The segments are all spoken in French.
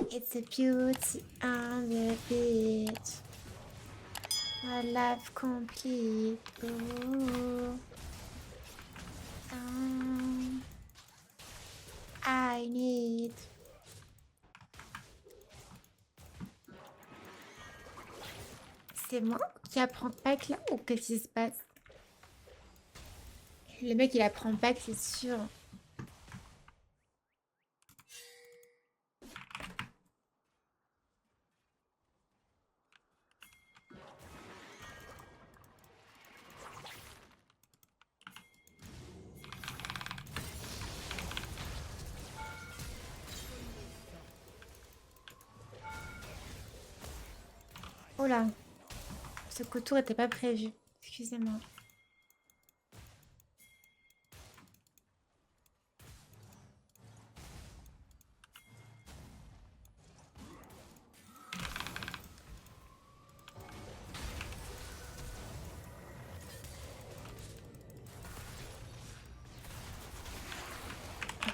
It's a beauty on the beach. A life complete. Ooh. I need. C'est moi qui apprends pack là ou qu'est-ce qui se passe? Le mec il apprend pack, c'est sûr. Oh là, ce couture était pas prévu. Excusez-moi.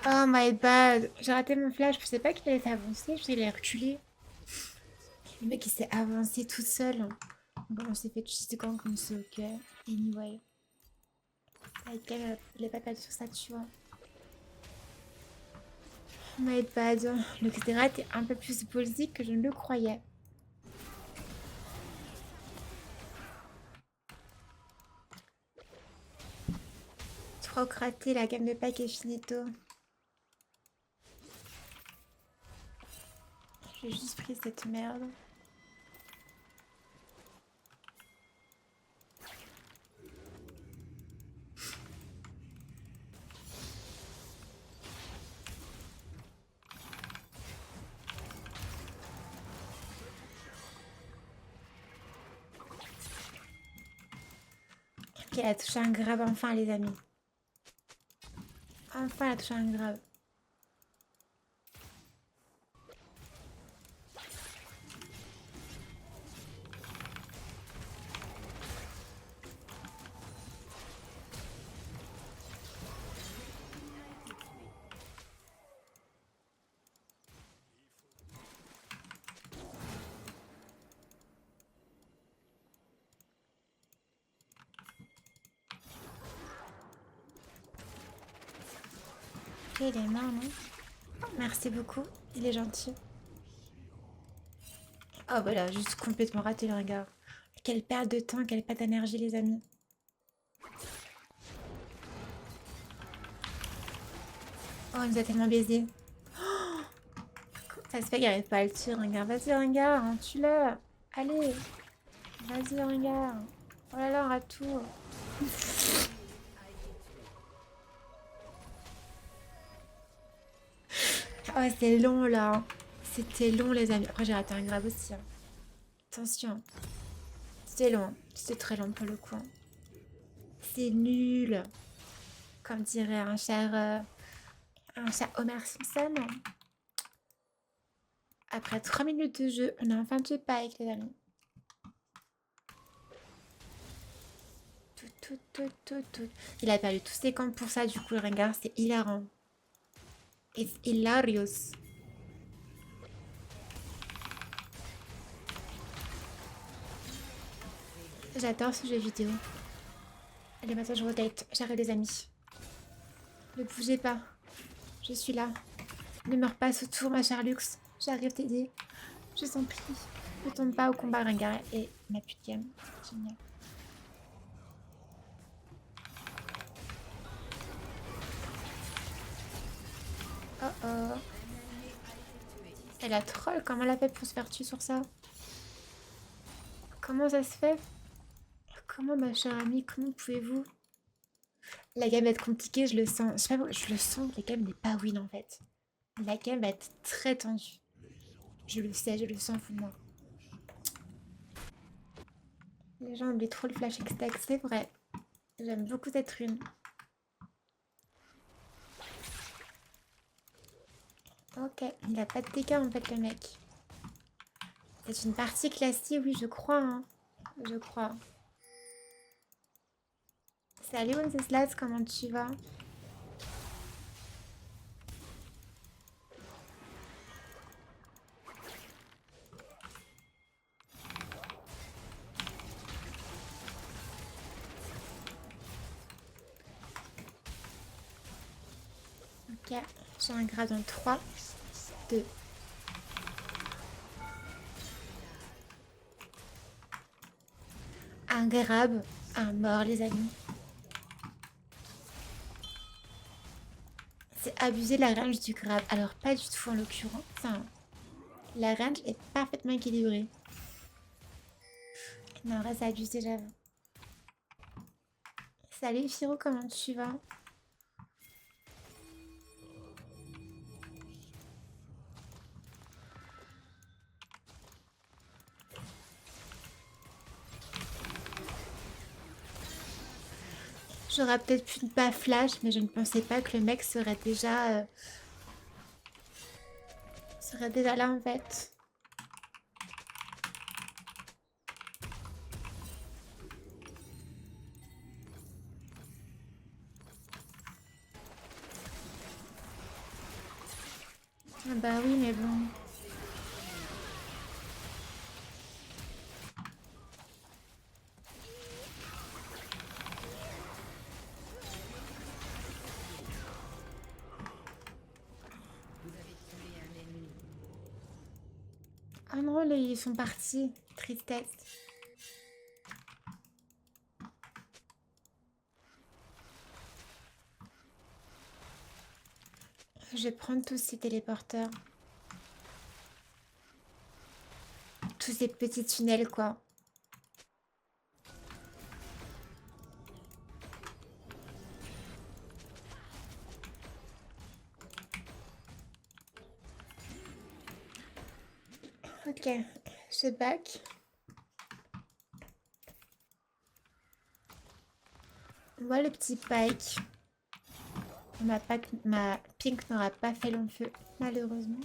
Oh my bad. J'ai raté mon flash. Je sais pas qu'il allait s'avancer. Je l'ai reculé. Le mec il s'est avancé tout seul. Bon, on s'est fait cheater quand comme c'est ok. Anyway. Avec elle, il est pas perdu sur ça, tu vois. Oh my bad. Le Xerath était un peu plus ballsy que je ne le croyais. Trop raté la gamme de pack est finito. J'ai juste pris cette merde. Ok, elle a touché un grave enfin les amis. Enfin elle a touché un grave. Ok, il est mort, non? Merci beaucoup, il est gentil. Oh voilà, juste complètement raté le regard. Quelle perte de temps, quelle perte d'énergie les amis. Oh, il nous a tellement baisé. Ça se fait qu'il arrive pas à le tuer, regarde. Vas-y, regarde, hein, tue-le. Allez, vas-y, regarde. Oh là là, on rate tout. Oh, c'est long là. C'était long, les amis. Après, j'ai raté un grave aussi, hein. Attention. C'était long. C'était très long pour le coup, hein. C'est nul. Comme dirait un cher Homer Simpson. Après 3 minutes de jeu, on a enfin tué Pike, les amis. Tout. Il a perdu tous ses camps pour ça, du coup, le Rengar, c'est hilarant. It's hilarious. J'adore ce jeu vidéo. Allez, maintenant je rotate. J'arrive, les amis. Ne bougez pas. Je suis là. Ne meurs pas ce tour, ma chère Lux. J'arrive t'aider. Je t'en prie. Ne tombe pas au combat, Rengar. Et ma plus de game. Génial. Oh oh. Elle a troll. Comment elle a fait pour se faire tuer sur ça? Comment ça se fait? Comment, ma chère amie? Comment pouvez-vous? La game va être compliquée, je le sens. Je sais pas, je le sens que la game n'est pas win en fait. La game va être très tendue. Je le sais, je le sens pour moi. Les gens oublient trop le flash stack, c'est vrai. J'aime beaucoup cette rune. Ok, il a pas de dégâts en fait le mec. C'est une partie classique, oui je crois, hein. Je crois. Salut Wenceslas, comment tu vas? Ok, j'ai un grade en 3, 2. Un grab, un mort, les amis. C'est abuser la range du grab. Alors, pas du tout en l'occurrence. Enfin, la range est parfaitement équilibrée. Non, en vrai, c'est abusé, j'avoue. Salut, Firo, comment tu vas? J'aurais peut-être pu ne pas flash, mais je ne pensais pas que le mec serait déjà là, en fait. Ah bah oui, mais bon. Ah non, là, ils sont partis. Tristesse. Je vais prendre tous ces téléporteurs. Tous ces petits tunnels, quoi. Ok, je back. Moi, le petit Pike. Ma pink n'aura pas fait long feu, malheureusement.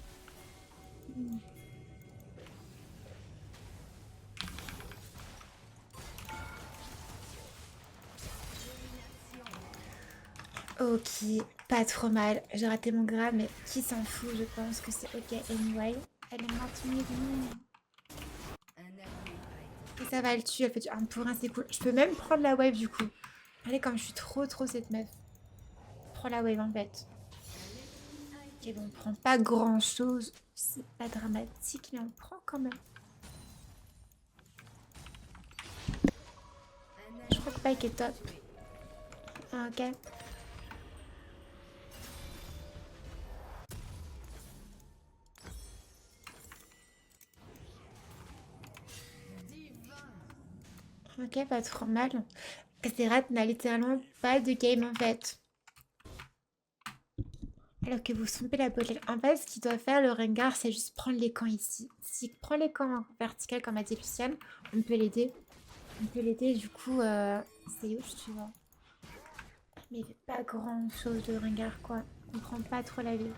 Ok, pas trop mal. J'ai raté mon grab, mais qui s'en fout? Je pense que c'est ok anyway. Elle est maintenue. Et ça va le tuer. Elle fait du 1 pour 1, c'est cool. Je peux même prendre la wave du coup. Allez, comme je suis trop cette meuf. Prends la wave en fait. Ok, bon, on prend pas grand chose. C'est pas dramatique, mais on prend quand même. Je crois que Pike est top. Ah, ok. Ok, pas trop mal. Zerat n'a littéralement pas de game en fait. Alors que vous trompez la botlane. En fait, ce qu'il doit faire le Rengar, c'est juste prendre les camps ici. S'il prend les camps verticales comme a dit Luciane, on peut l'aider. On peut l'aider, du coup, c'est huge, tu vois. Mais il fait pas grand chose de Rengar, quoi. On prend pas trop la vie.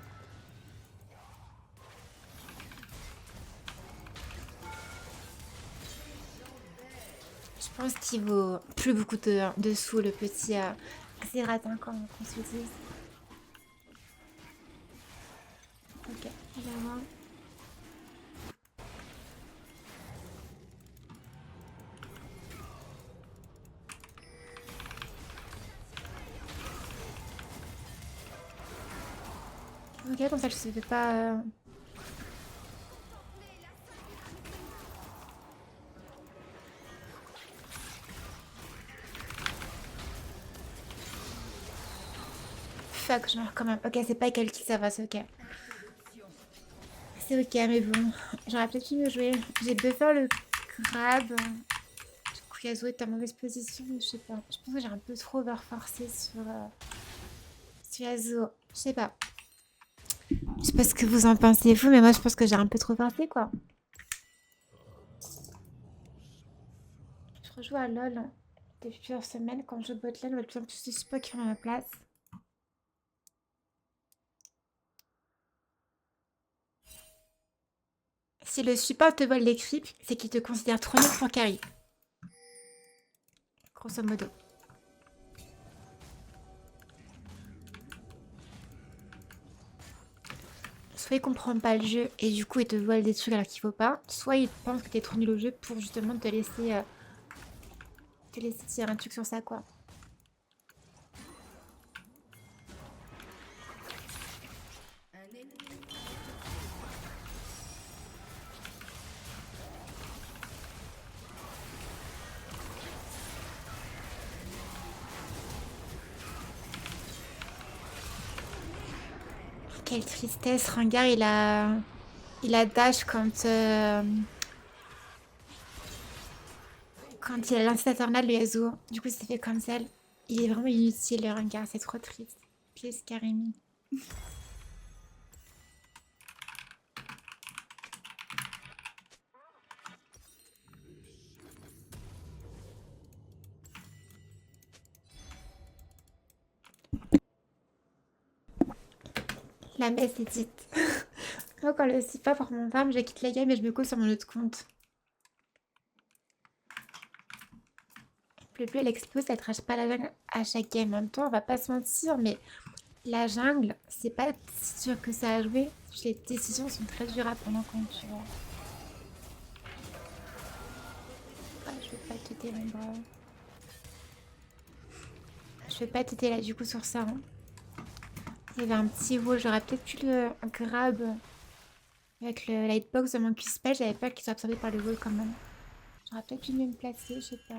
Je pense qu'il vaut plus beaucoup de sous le petit Xerath, hein, qu'on se dise. Ok, on va voir. Ok, comme ça je ne fais pas. Fuck, je meurs quand même. Ok, c'est pas quel qui ça va, c'est ok. C'est ok, mais bon, j'aurais peut-être pu mieux jouer. J'ai buffer le crabe. Du coup, Yasuo est en mauvaise position, mais je sais pas. Je pense que j'ai un peu trop overforcé sur Yasuo. Je sais pas. Je sais pas ce que vous en pensez, vous, mais moi, je pense que j'ai un peu trop forcé, quoi. Je rejoue à LoL depuis plusieurs semaines. Quand je joue botlane, on va de plus en plus de support qui ont à ma place. Si le support te vole les creeps, c'est qu'il te considère trop nul pour carry. Grosso modo. Soit il comprend pas le jeu et du coup il te vole des trucs alors qu'il faut pas, soit il pense que t'es trop nul au jeu pour justement te laisser tirer un truc sur ça, quoi. Quelle tristesse, Rengar il a dash quand il a lancé sa tornade le Yasuo. Du coup il s'est fait cancel. Il est vraiment inutile le Rengar, c'est trop triste. Please carry me. La messe est dite. Moi quand le suis pas pour mon farm, je quitte la game et je me couche sur mon autre compte. Le plus elle explose, elle trash pas la jungle à chaque game. En même temps, on va pas se mentir, mais la jungle, c'est pas si dur que ça à jouer. Les décisions sont très dures à prendre en compte, tu vois. Ah, je vais pas quitter mon bras. Je vais pas t'aider là du coup sur ça. Hein. Il y avait un petit wall, j'aurais peut-être pu le grab avec le lightbox de mon Q-spell. J'avais peur qu'il soit absorbé par le wall quand même. J'aurais peut-être pu mieux me placer, je sais pas.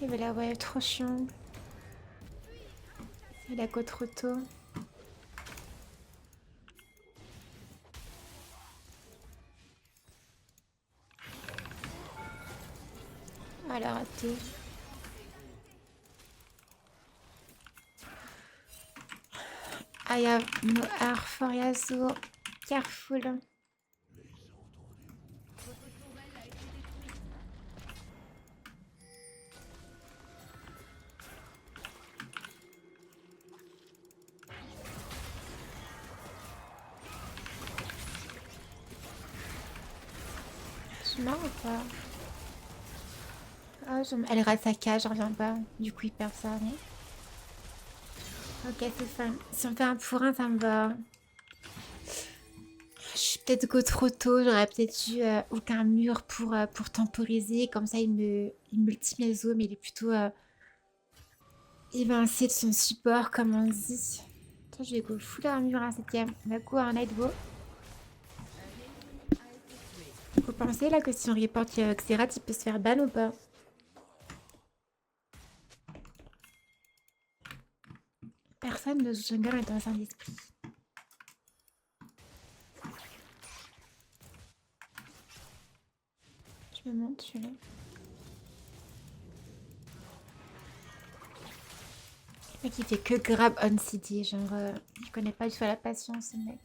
Il y avait la wave trop chiant. Et la côte trop tôt. Ah, elle a raté. I have no air for Yasuo. Careful. Je meurs ou pas? Oh, elle rate sa cage, je reviens pas. Du coup, il perd ça, non? Ok, c'est ça. Si on fait un pour un, ça me va. Je suis peut-être go trop tôt. J'aurais peut-être eu aucun mur pour temporiser. Comme ça, il multi mes os, mais il est plutôt évincé de son support, comme on dit. Attends, je vais go full armure à cette game. On va go à un nightbow. Faut penser là que si on reporte Xerath, il peut se faire ban ou pas? Personne de ce jungle est dans un esprit. Je me monte, celui-là. Le mec, il fait que grab on city. Genre, je connais pas du tout la patience, ce mec.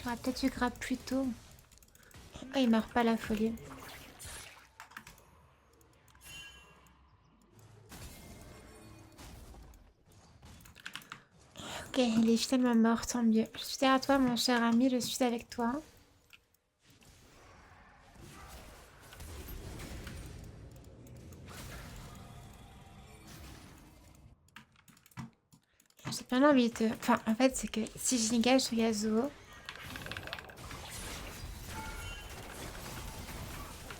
J'aurais peut-être eu grab plus tôt. Oh, il meurt pas la folie. Ok, il est finalement mort, tant mieux. Je suis derrière toi, mon cher ami, je suis avec toi. J'ai pas envie de... Enfin, en fait, c'est que si j'engage sur Yasuo...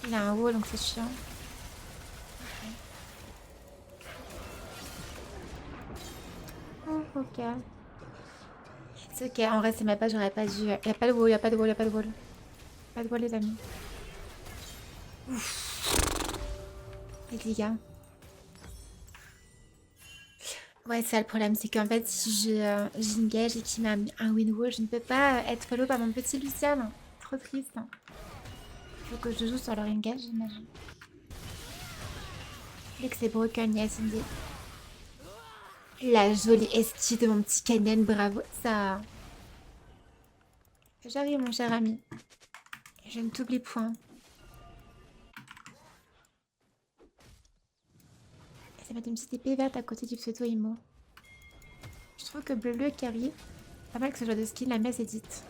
Il a un wall, donc c'est chiant. Oh, ok. C'est ok, en vrai, c'est ma page, j'aurais pas dû... Y a pas de wall, y a pas de wall, y a pas de wall. Pas de wall, les amis. Ouf. Les dégâts. Ouais, c'est ça le problème, c'est qu'en fait, si j'engage et qu'il m'a mis un win wall, je ne peux pas être follow par mon petit Lucian. Trop triste. Faut que je joue sur leur engage, j'imagine. Dès que c'est broken, yes, indeed. La jolie estie de mon petit canyon, bravo, ça. J'arrive, mon cher ami. Je ne t'oublie point. Ça va être une petite épée verte à côté du pseudo-imo. Je trouve que bleu carry. Pas mal que ce genre de skin, la messe est dite.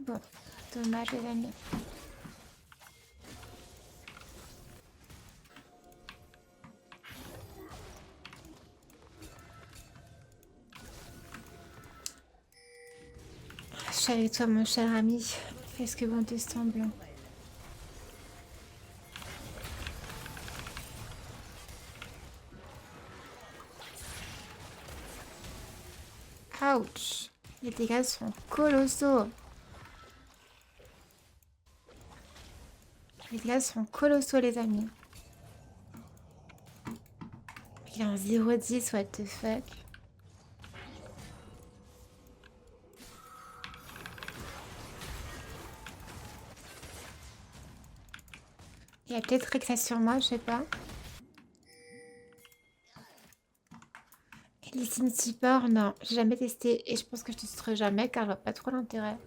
Bon, dommage les amis. suis avec toi, mon cher ami. Fais ce que bon te semble. Ouch. Les dégâts sont colossaux. Les dégâts sont colossaux, les amis. Il est en 0-10, what the fuck. Il y a peut-être Rexa sur moi, je sais pas. Les Simsipor, non, j'ai jamais testé et je pense que je testerai jamais car je vois pas trop l'intérêt.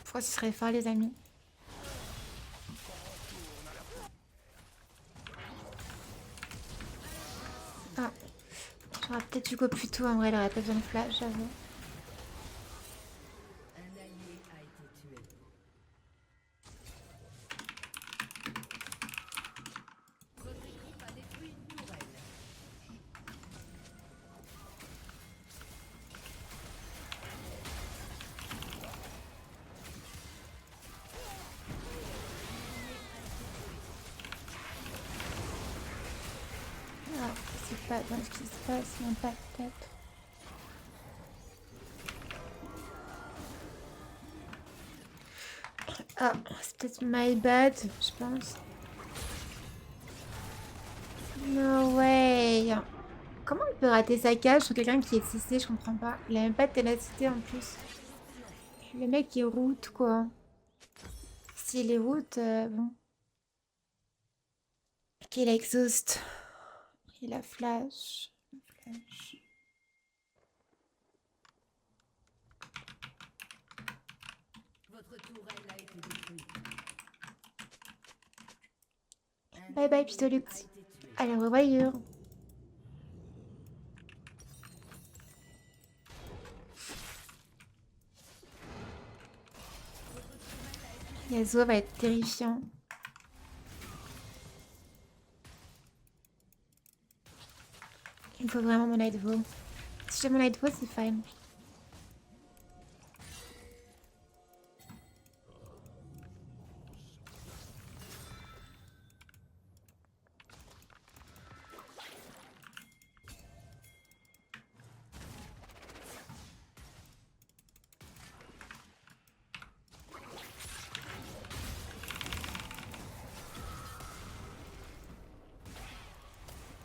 Pourquoi ce serait fort, les amis? Ah, j'aurais peut-être dû go plus tôt, en vrai, il aurait pas besoin de flash, j'avoue. Ah, c'est pas dans ce qui se passe, non pas peut-être. Ah, c'est peut-être my bad, je pense. No way. Comment il peut rater sa cage sur quelqu'un qui est CC, je comprends pas. Il a même pas de ténacité en plus. Le mec est route, quoi. S'il est route, bon. Ok, il a exhaust. Il a flash. Flash. Bye bye, Pitolux. Allez, revoyure. Yasuo va être terrifiant. Il me faut vraiment mon Nightfall. Si j'ai mon Nightfall, c'est fine.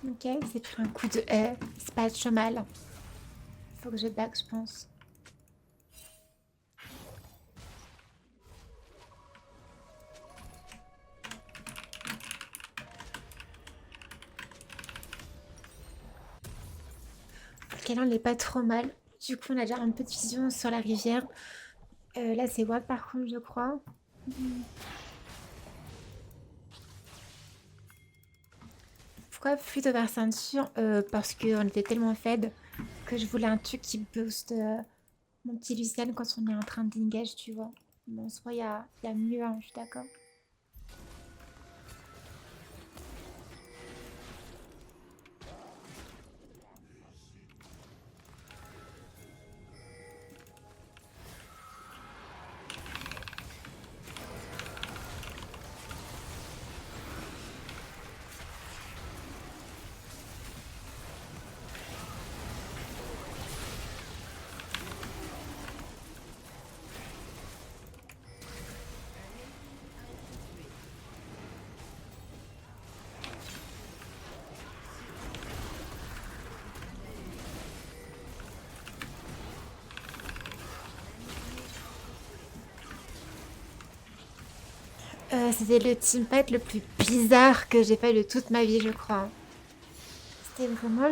Ok, il s'est pris un coup de haie. C'est pas trop mal. Faut que je back, je pense. Ok, là, on n'est pas trop mal. Du coup, on a déjà un peu de vision sur la rivière. Là, c'est Wap par contre, je crois. Pourquoi Fluide over ceinture? Parce qu'on était tellement fed que je voulais un truc qui booste mon petit Lucian quand on est en train d'engage, tu vois. Bon, soit il y a mieux, hein, je suis d'accord. C'était le teamfight le plus bizarre que j'ai fait de toute ma vie, je crois. C'était vraiment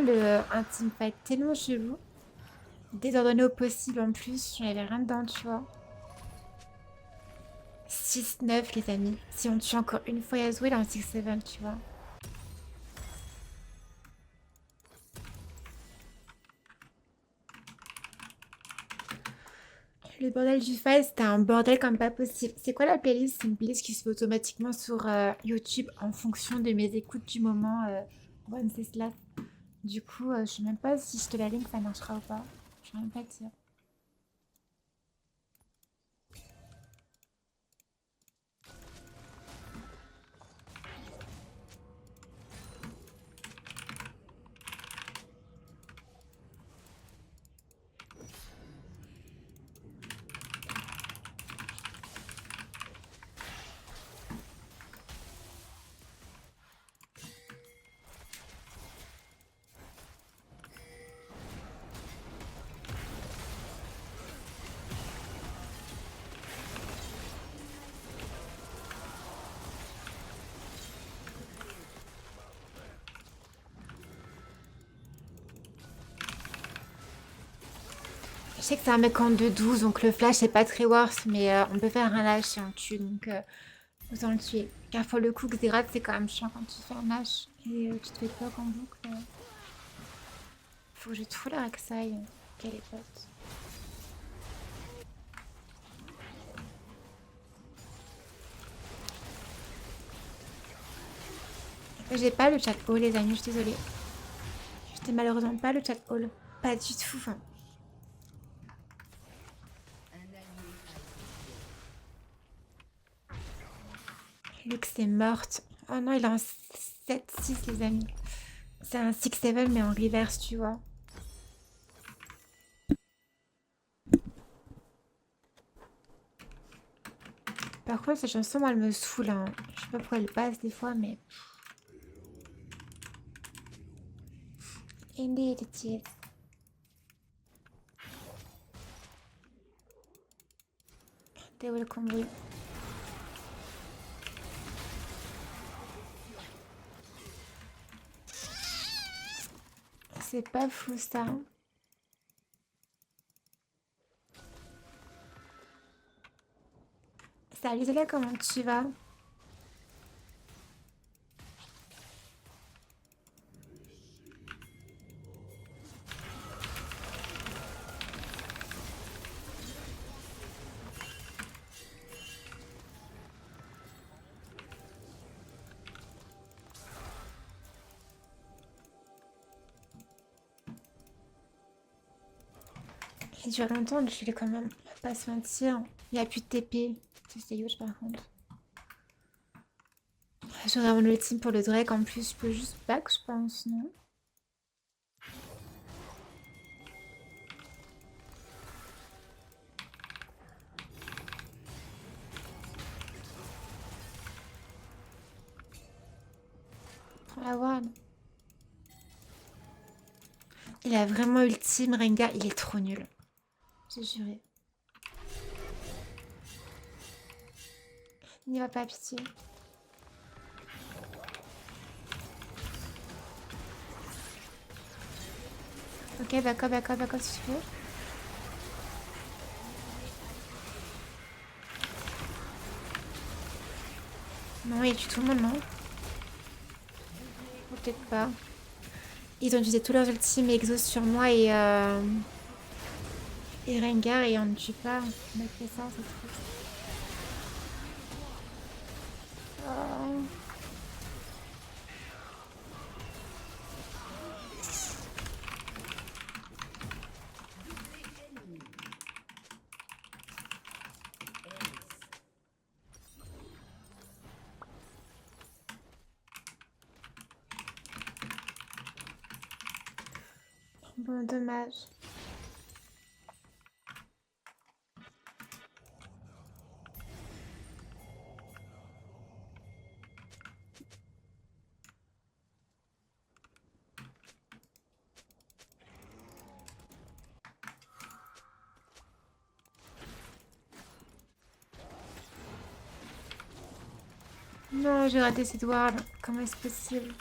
un teamfight tellement chelou. Désordonné au possible en plus, j'en avais rien dedans, tu vois. 6-9 les amis. Si on tue encore une fois Yasuo, il est en 6-7, tu vois. Le bordel du fight, c'était un bordel comme pas possible. C'est quoi la playlist? C'est une playlist qui se fait automatiquement sur YouTube en fonction de mes écoutes du moment. One c'est cela. Du coup, je sais même pas si je te la link, ça marchera ou pas. Je vais même pas te dire. Je sais que c'est un mec en 2-12, donc le flash c'est pas très worth, mais on peut faire un lâche et on tue, donc autant le tuer. Car pour le coup, Xerath c'est quand même chiant quand tu fais un lâche et tu te fais poke en boucle. Faut que je trouve la Rek'Sai. Quelle est pote. J'ai pas le chat haul les amis, je suis désolée. J'ai malheureusement pas le chat haul. Pas du tout. Hein. Lux est morte. Oh non, il est en 7-6 les amis. C'est un 6-7 mais en reverse, tu vois. Par contre, cette chanson, moi, elle me saoule. Hein. Je sais pas pourquoi elle passe des fois, mais... Indeed it is. They will come with. C'est pas fou, ça. Salut, Zélia, comment tu vas? Il dure longtemps, le filet quand même. On va pas se mentir. Il n'y a plus de TP. C'est huge par contre. J'aurais mon ultime pour le Drake en plus. Je peux juste back, je pense, non? Prends la ward. Il a vraiment ultime, Rengar. Il est trop nul. J'ai juré. N'y va pas, pitié. Ok, d'accord, si tu veux. Non, il tue tout le monde, non? Ou peut-être pas. Ils ont utilisé tous leurs ultimes et exos sur moi et Rengar et on ne tue pas. On a fait ça, c'est triste. Oh. Bon, dommage. Non, j'ai raté cette ward. Comment est-ce possible?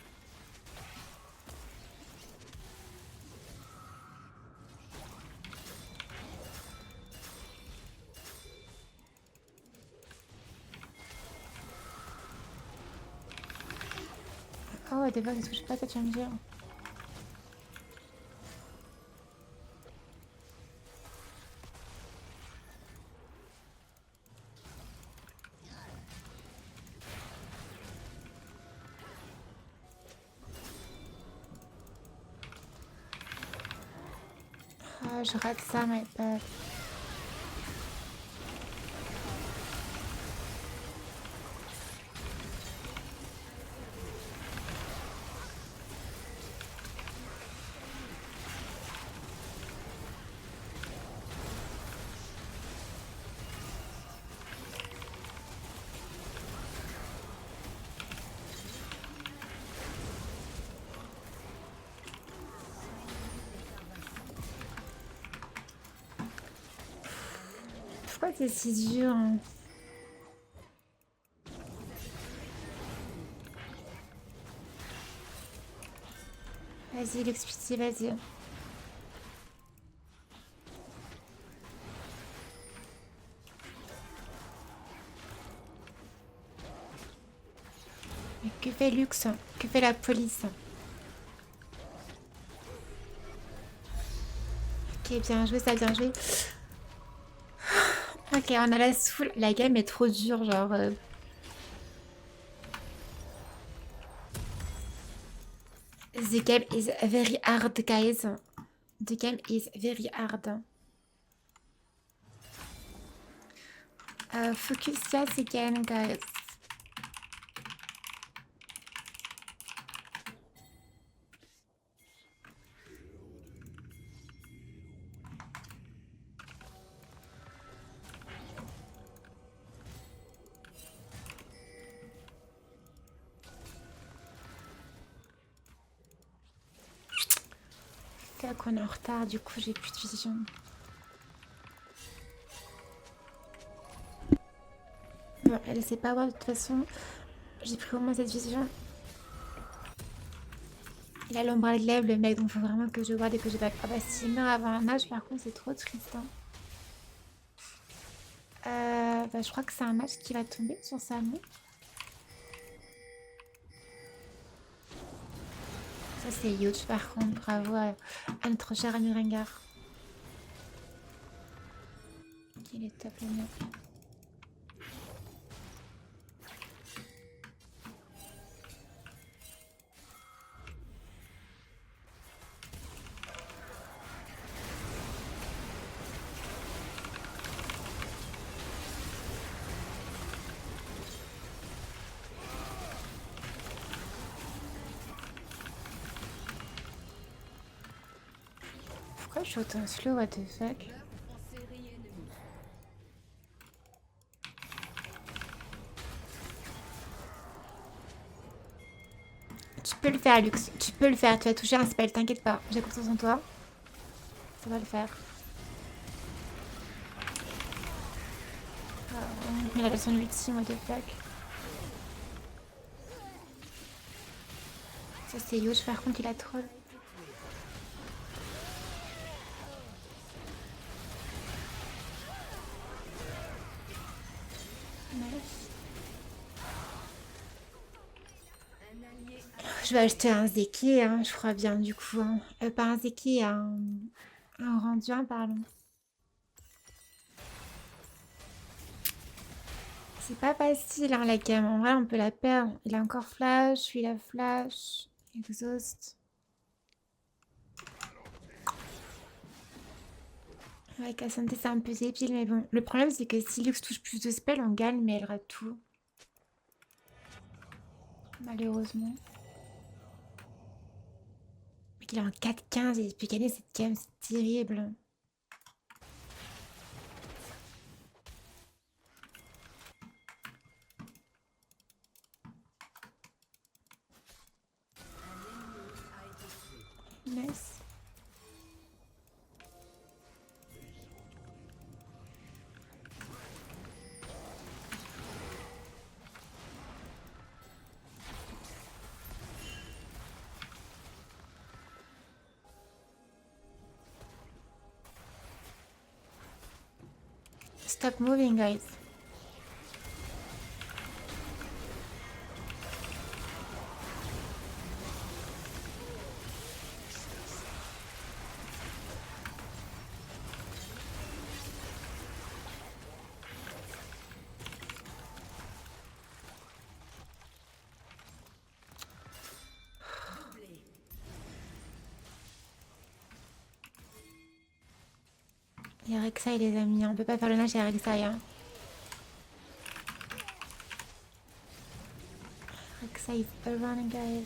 Oh, des fois, ça touche pas, ça tient bien. Oh, je rate ça, my bad. Pourquoi c'est si dur? Hein. Vas-y, l'expliquer, vas-y. Que fait Lux? Que fait la police? Ok, bien joué, ça a bien joué. Ok, on a la soul. La game est trop dure, genre... The game is very hard, guys. The game is very hard. Focus just again, guys. Fait qu'on est en retard, du coup j'ai plus de vision. Bon, elle sait pas voir de toute façon. J'ai pris au moins cette vision. Il a l'ombre glaive, le mec, donc faut vraiment que je vois dès que j'ai pas. Ah bah s'il meurt avant un âge, par contre, c'est trop triste. Hein. Bah, je crois que c'est un match qui va tomber sur sa main. Ça c'est huge par contre, bravo à notre cher ami Rengar. Il est top le mec. Pourquoi je suis autant slow, what the fuck? Tu peux le faire, Lux. Tu peux le faire. Tu vas toucher un spell, t'inquiète pas. J'ai confiance en toi. Ça va le faire. Il a son ultime, what the fuck. Ça c'est huge, par contre il a troll. Nice. Je vais acheter un Zeki, hein, je crois bien du coup. Hein. Pas un Zeki, un Randuin, pardon. C'est pas facile hein, la game. En vrai, on peut la perdre. Il a encore flash, lui il a flash, exhaust. Ouais, Cassandre, c'est un peu débile, mais bon. Le problème, c'est que si Lux touche plus de spells, on gagne, mais elle rate tout. Malheureusement. Mais il est en 4-15 et il peut gagner cette game, c'est terrible. Nice. Stop moving, guys. Il y a Rek'Sai, les amis. On peut pas faire le match avec Rek'Sai. Hein. Rek'Sai is around, guys.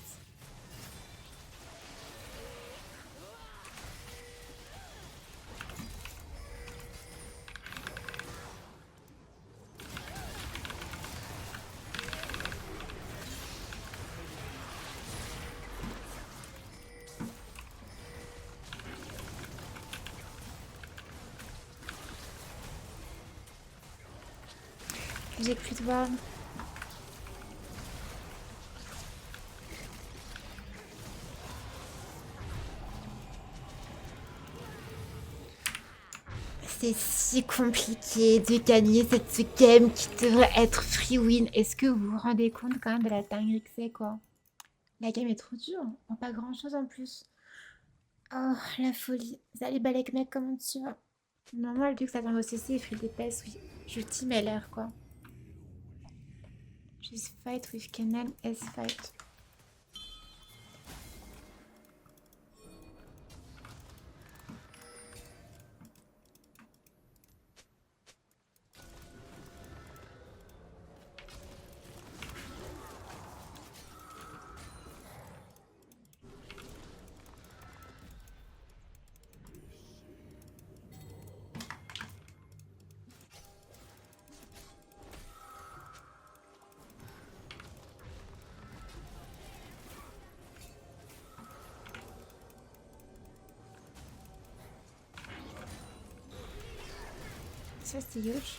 J'ai plus de ward. C'est si compliqué de gagner cette game qui devrait être free win. Est-ce que vous vous rendez compte quand même de la dinguerie que c'est, quoi? La game est trop dure. On pas grand chose en plus. Oh, la folie. Salut Balek mec, comment tu vas? Normalement, vu que ça tombe au CC, il fait des passes, oui. Je team LR, quoi. Just fight with Kenan S fight. Ça, c'est huge.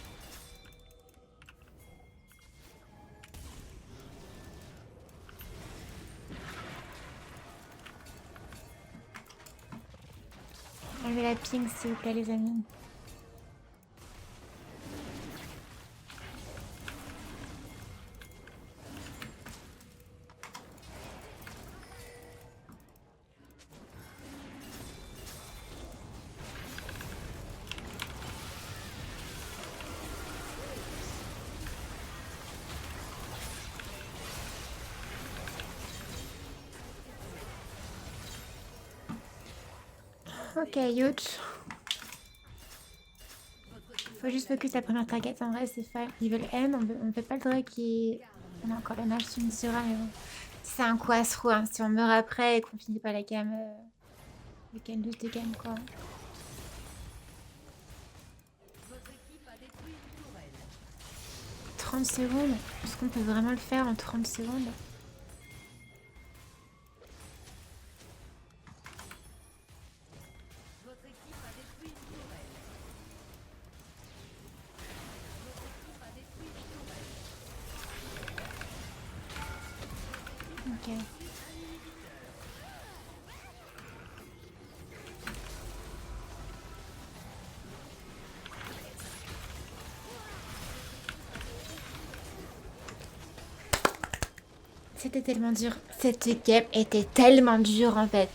Enlevez la ping, s'il vous plaît, les amis. Ok, huge. Faut juste focus la première target, en vrai c'est fine. Level N, on fait pas le drag qui... On a encore le match sur une Sura, mais bon. C'est un coup à through, hein. Si on meurt après et qu'on finit pas la gamme, we can lose the game, quoi. « 30 secondes. Est-ce qu'on peut vraiment le faire en 30 secondes? Ok. C'était tellement dur. Cette game était tellement dure en fait.